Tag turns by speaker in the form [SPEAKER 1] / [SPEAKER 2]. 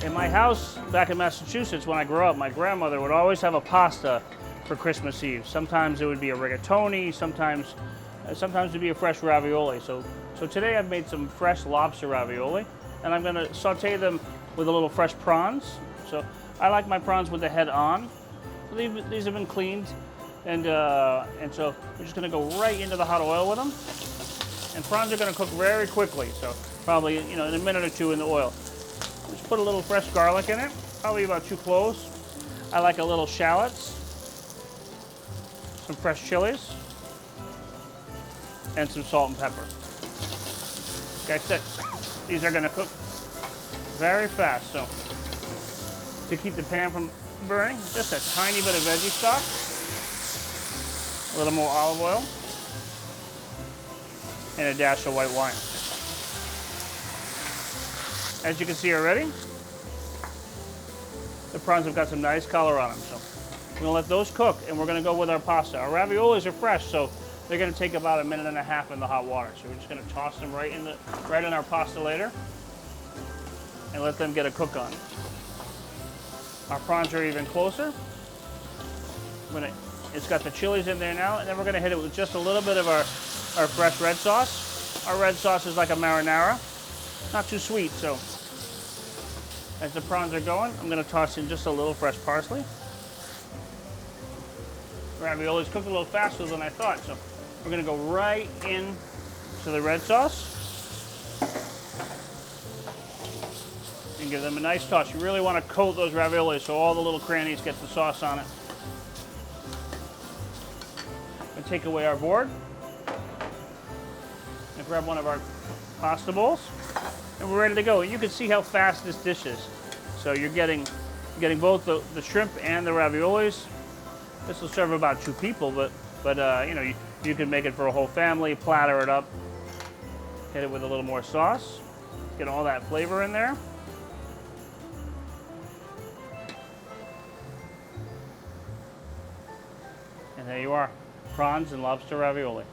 [SPEAKER 1] In my house back in Massachusetts, when I grew up, my grandmother would always have a pasta for Christmas Eve. Sometimes it would be a rigatoni, sometimes it'd be a fresh ravioli. So today I've made some fresh lobster ravioli, and I'm gonna saute them with a little fresh prawns. So I like my prawns with the head on. So these have been cleaned, and so we're just gonna go right into the hot oil with them. And prawns are gonna cook very quickly, so probably in a minute or two in the oil. Just put a little fresh garlic in it, probably about 2 cloves. I like a little shallots, some fresh chilies, and some salt and pepper. Like I said, these are gonna cook very fast, so to keep the pan from burning, just a tiny bit of veggie stock, a little more olive oil, and a dash of white wine. As you can see already, the prawns have got some nice color on them. So we're gonna let those cook, and we're gonna go with our pasta. Our raviolis are fresh, so they're gonna take about 1.5 minutes in the hot water. So we're just gonna toss them right in our pasta later, and let them get a cook on. Our prawns are even closer. It's got the chilies in there now, and then we're gonna hit it with just a little bit of our fresh red sauce. Our red sauce is like a marinara. Not too sweet, so as the prawns are going, I'm going to toss in just a little fresh parsley. Raviolis cook a little faster than I thought, so we're going to go right in to the red sauce and give them a nice toss. You really want to coat those raviolis so all the little crannies get the sauce on it. And take away our board and grab one of our pasta bowls. And we're ready to go. And you can see how fast this dish is. So you're getting both the shrimp and the raviolis. This will serve about 2 people, but you can make it for a whole family. Platter it up, hit it with a little more sauce, get all that flavor in there. And there you are, prawns and lobster ravioli.